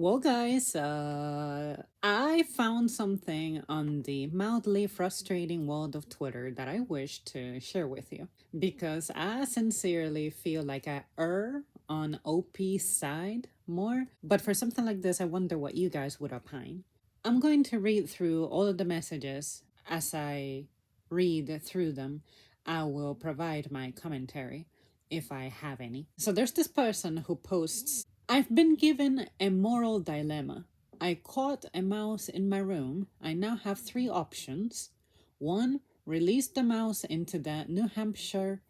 Well, guys, I found something on the mildly frustrating world of Twitter that I wish to share with you because I sincerely feel like I err on OP's side more. But for something like this, I wonder what you guys would opine. I'm going to read through all of the messages. As I read through them, I will provide my commentary if I have any. So there's this person who posts, I've been given a moral dilemma. I caught a mouse in my room. I now have three options. One, release the mouse into the New Hampshire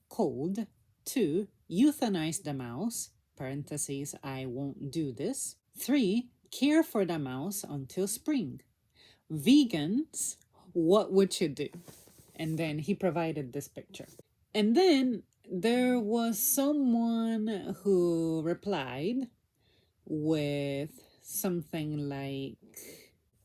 cold. Two, euthanize the mouse. Parentheses, I won't do this. Three, care for the mouse until spring. Vegans, what would you do? And then he provided this picture. And then there was someone who replied with something like,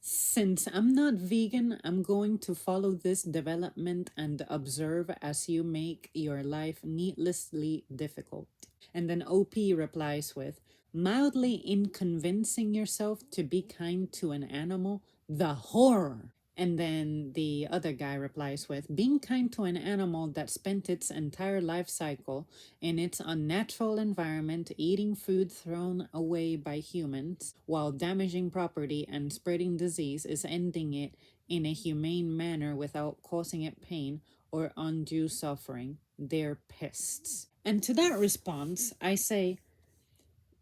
since I'm not vegan, I'm going to follow this development and observe as you make your life needlessly difficult. And then OP replies with, mildly inconvincing yourself to be kind to an animal, the horror. And then the other guy replies with, being kind to an animal that spent its entire life cycle in its unnatural environment, eating food thrown away by humans while damaging property and spreading disease, is ending it in a humane manner without causing it pain or undue suffering. They're pests. And to that response, I say,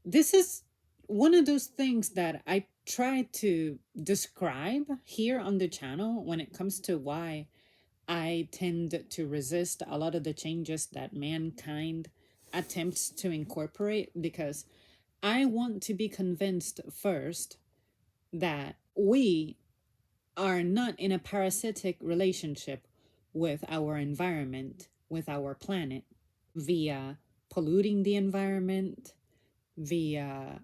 this is one of those things that I try to describe here on the channel when it comes to why I tend to resist a lot of the changes that mankind attempts to incorporate, because I want to be convinced first that we are not in a parasitic relationship with our environment, with our planet, via polluting the environment, via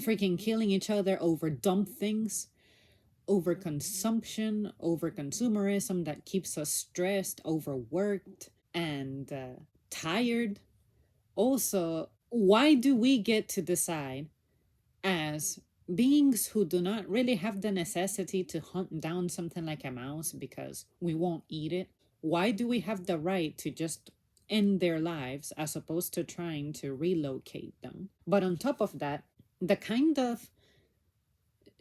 freaking killing each other over dumb things, over consumption, over consumerism that keeps us stressed, overworked, and tired. Also, why do we get to decide, as beings who do not really have the necessity to hunt down something like a mouse because we won't eat it? Why do we have the right to just end their lives as opposed to trying to relocate them? But on top of that, the kind of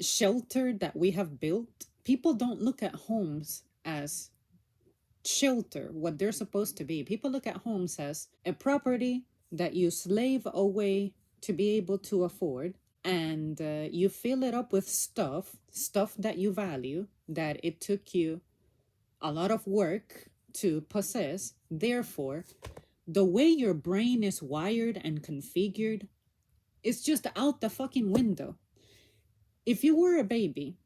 shelter that we have built, people don't look at homes as shelter, what they're supposed to be. People look at homes as a property that you slave away to be able to afford, and you fill it up with stuff that you value, that it took you a lot of work to possess. Therefore, the way your brain is wired and configured is just out the fucking window. If you were a baby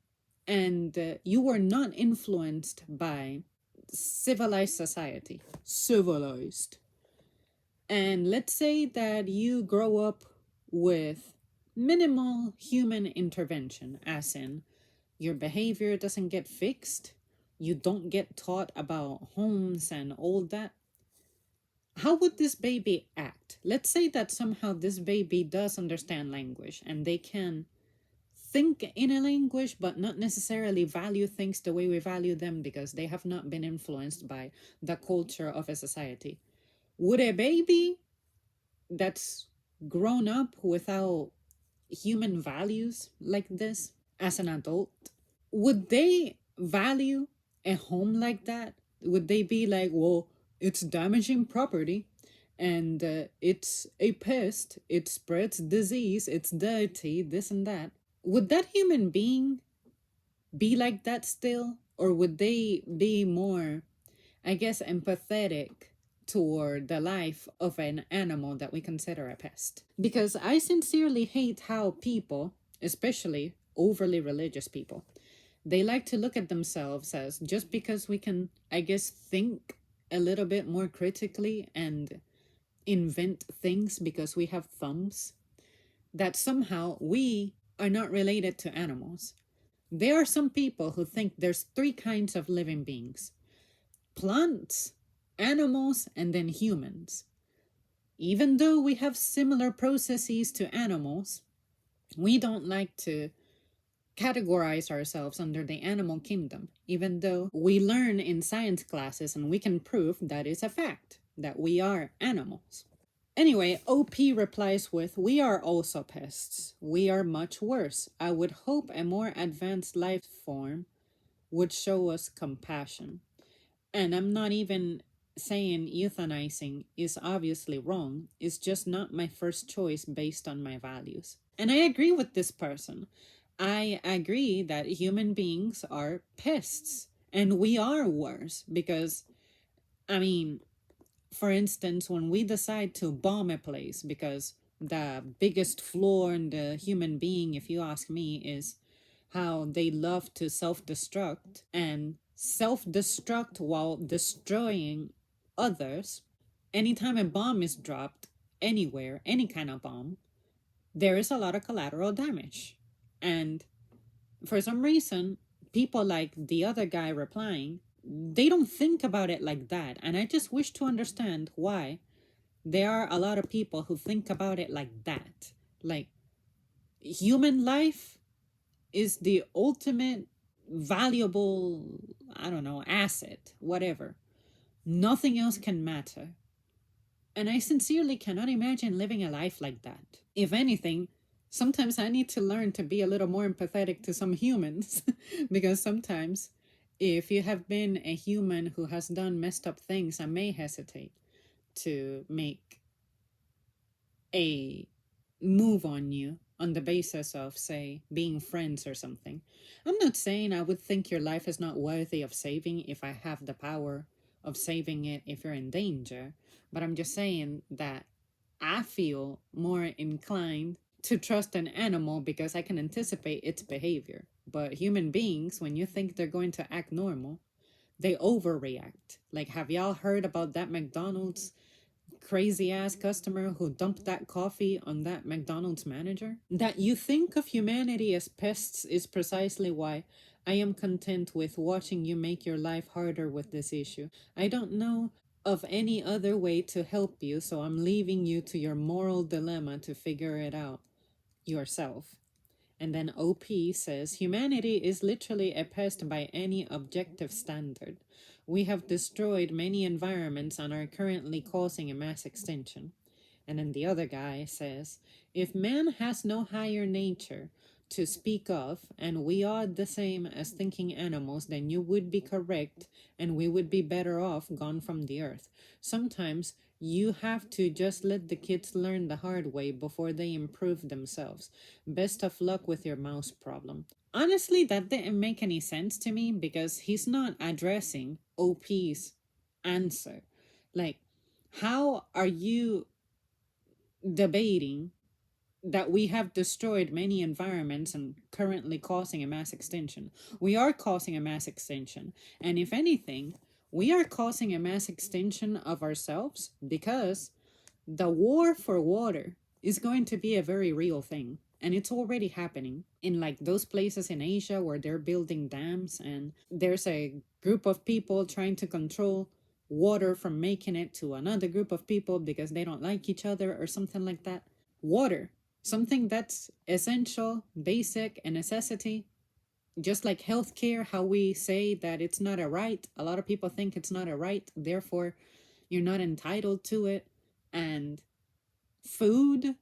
and you were not influenced by civilized society, civilized, and let's say that you grow up with minimal human intervention, as in your behavior doesn't get fixed, you don't get taught about homes and all that, how would this baby act? Let's say that somehow this baby does understand language and they can think in a language but not necessarily value things the way we value them because they have not been influenced by the culture of a society. Would a baby that's grown up without human values like this as an adult, would they value a home like that? Would they be like, well, it's damaging property and it's a pest, it spreads disease, it's dirty, this and that? Would that human being be like that still? Or would they be more, I guess, empathetic toward the life of an animal that we consider a pest? Because I sincerely hate how people, especially overly religious people, they like to look at themselves as, just because we can, I guess, think a little bit more critically and invent things because we have thumbs, that somehow we are not related to animals. There are some people who think there's three kinds of living beings: plants, animals, and then humans. Even though we have similar processes to animals, We don't like to categorize ourselves under the animal kingdom, even though we learn in science classes and we can prove that is a fact, that we are animals. Anyway, OP replies with, "We are also pests. We are much worse. I would hope a more advanced life form would show us compassion." And I'm not even saying euthanizing is obviously wrong, it's just not my first choice based on my values. And I agree with this person. I agree that human beings are pests and we are worse because, I mean, for instance, when we decide to bomb a place, because the biggest flaw in the human being, if you ask me, is how they love to self destruct and self destruct while destroying others. Anytime a bomb is dropped anywhere, any kind of bomb, there is a lot of collateral damage. And for some reason, people like the other guy replying, they don't think about it like that. And I just wish to understand why there are a lot of people who think about it like that. Like, human life is the ultimate valuable, I don't know, asset, whatever. Nothing else can matter. And I sincerely cannot imagine living a life like that. If anything, sometimes I need to learn to be a little more empathetic to some humans because sometimes if you have been a human who has done messed up things, I may hesitate to make a move on you on the basis of, say, being friends or something. I'm not saying I would think your life is not worthy of saving if I have the power of saving it if you're in danger, but I'm just saying that I feel more inclined to trust an animal because I can anticipate its behavior. But human beings, when you think they're going to act normal, they overreact. Like, have y'all heard about that McDonald's crazy ass customer who dumped that coffee on that McDonald's manager? That you think of humanity as pests is precisely why I am content with watching you make your life harder with this issue. I don't know of any other way to help you, so I'm leaving you to your moral dilemma to figure it out yourself. And then OP says humanity is literally a pest by any objective standard. We have destroyed many environments and are currently causing a mass extinction. And then the other guy says, if man has no higher nature to speak of, and we are the same as thinking animals, then you would be correct and we would be better off gone from the earth. Sometimes you have to just let the kids learn the hard way before they improve themselves. Best of luck with your mouse problem. Honestly, that didn't make any sense to me because he's not addressing OP's answer. Like, how are you debating that we have destroyed many environments and currently causing a mass extinction? We are causing a mass extinction. And if anything, we are causing a mass extinction of ourselves because the war for water is going to be a very real thing. And it's already happening in like those places in Asia where they're building dams and there's a group of people trying to control water from making it to another group of people because they don't like each other or something like that. Water, something that's essential, basic, a necessity, just like healthcare, how we say that it's not a right. A lot of people think it's not a right, therefore, you're not entitled to it. And food,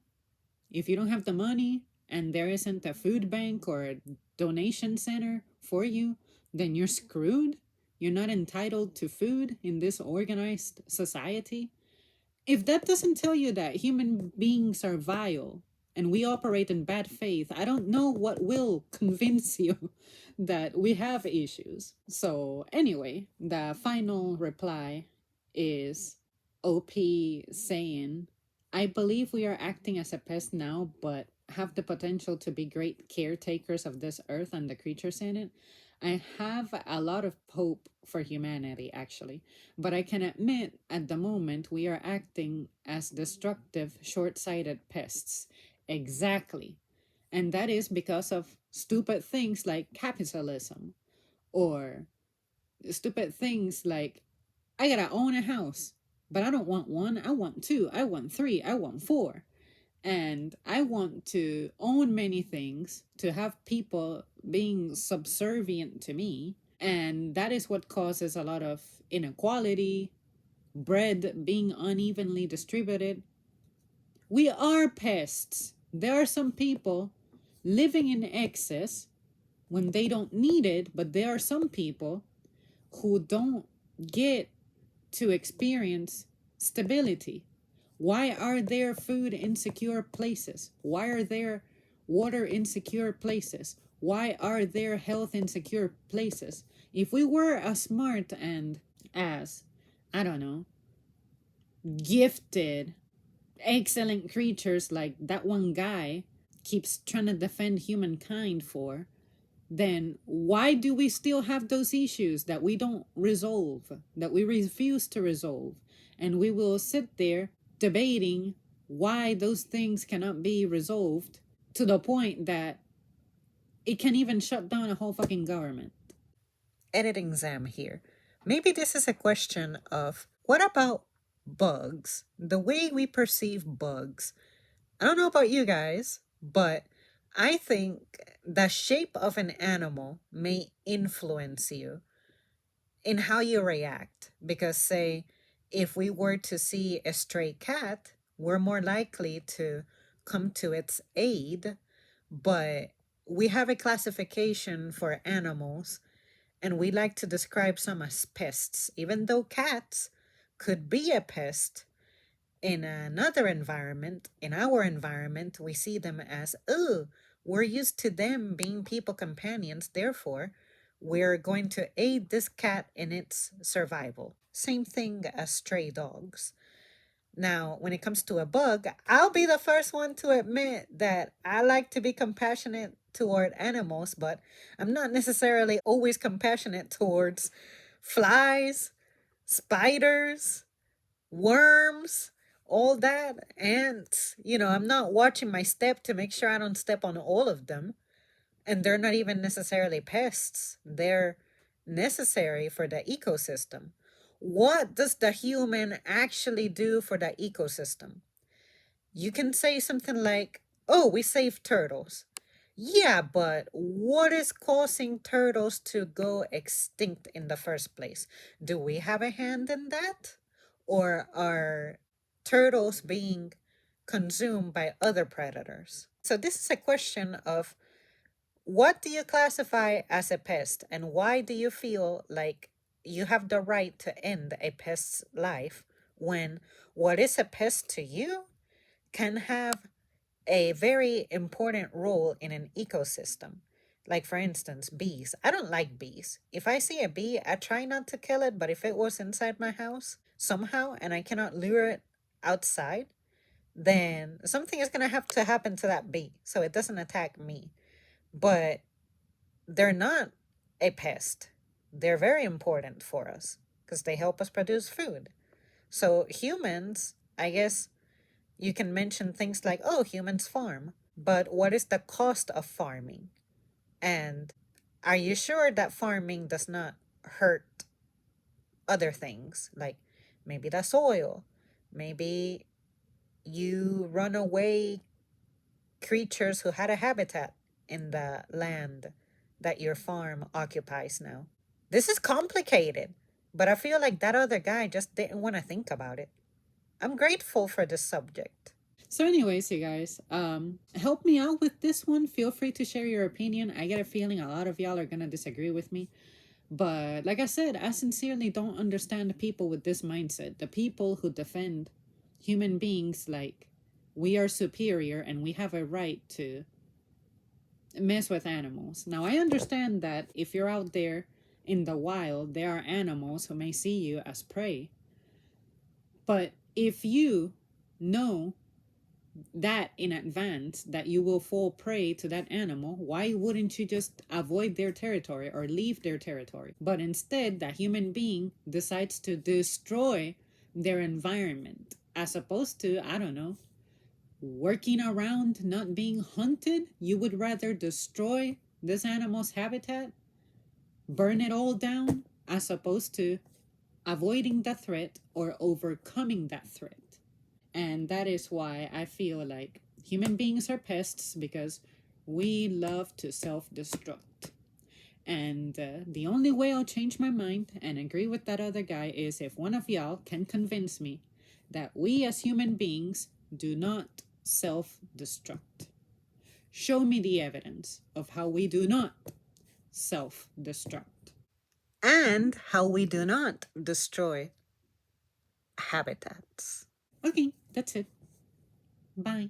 if you don't have the money and there isn't a food bank or a donation center for you, then you're screwed. You're not entitled to food in this organized society. If that doesn't tell you that human beings are vile and we operate in bad faith, I don't know what will convince you that we have issues. So, anyway, the final reply is OP saying, I believe we are acting as a pest now, but have the potential to be great caretakers of this earth and the creatures in it. I have a lot of hope for humanity, actually, but I can admit at the moment we are acting as destructive, short sighted pests. Exactly. And that is because of stupid things like capitalism or stupid things like I gotta own a house, but I don't want one, I want two, I want three, I want four. And I want to own many things, to have people being subservient to me. And that is what causes a lot of inequality, bread being unevenly distributed. We are pests. There are some people living in excess when they don't need it, but there are some people who don't get to experience stability. Why are there food insecure places? Why are there water insecure places? Why are there health insecure places? If we were as smart and as, I don't know, gifted, excellent creatures like that one guy keeps trying to defend humankind for, then why do we still have those issues that we don't resolve, that we refuse to resolve? And we will sit there debating why those things cannot be resolved to the point that it can even shut down a whole fucking government. Editing Zam here. Maybe this is a question of what about bugs? The way we perceive bugs. I don't know about you guys, but I think the shape of an animal may influence you in how you react. Because, say, if we were to see a stray cat, we're more likely to come to its aid. But we have a classification for animals, and we like to describe some as pests, even though cats could be a pest in another environment. In our environment, we see them as, oh, we're used to them being people companions, therefore, we're going to aid this cat in its survival. Same thing as stray dogs. Now, when it comes to a bug, I'll be the first one to admit that I like to be compassionate toward animals, but I'm not necessarily always compassionate towards flies, spiders, worms, all that. Ants. I'm not watching my step to make sure I don't step on all of them. And they're not even necessarily pests, they're necessary for the ecosystem. What does the human actually do for the ecosystem? You can say something like, oh, we save turtles. Yeah, but what is causing turtles to go extinct in the first place? Do we have a hand in that? Or are turtles being consumed by other predators? So, this is a question of what do you classify as a pest, and why do you feel like you have the right to end a pest's life when what is a pest to you can have a very important role in an ecosystem? Like, for instance, bees. I don't like bees. If I see a bee, I try not to kill it, but if it was inside my house somehow and I cannot lure it outside, then something is going to have to happen to that bee so it doesn't attack me. But they're not a pest. They're very important for us because they help us produce food. So, humans, I guess you can mention things like, oh, humans farm, but what is the cost of farming? And are you sure that farming does not hurt other things? Like maybe the soil, maybe you run away creatures who had a habitat in the land that your farm occupies now. This is complicated, but I feel like that other guy just didn't want to think about it. I'm grateful for this subject. So, anyways, you guys, help me out with this one. Feel free to share your opinion. I get a feeling a lot of y'all are gonna disagree with me. But like I said, I sincerely don't understand the people with this mindset. The people who defend human beings like we are superior and we have a right to mess with animals. Now, I understand that if you're out there in the wild, there are animals who may see you as prey. But if you know that in advance that you will fall prey to that animal, why wouldn't you just avoid their territory or leave their territory? But instead, that human being decides to destroy their environment as opposed to, I don't know, working around not being hunted. You would rather destroy this animal's habitat, burn it all down, as opposed to avoiding the threat or overcoming that threat. And that is why I feel like Human beings are pests because we love to self destruct. And the only way I'll change my mind and agree with that other guy is if one of y'all can convince me that we as human beings do not self destruct. Show me the evidence of how we do not self destruct. And how we do not destroy habitats. Okay, that's it. Bye.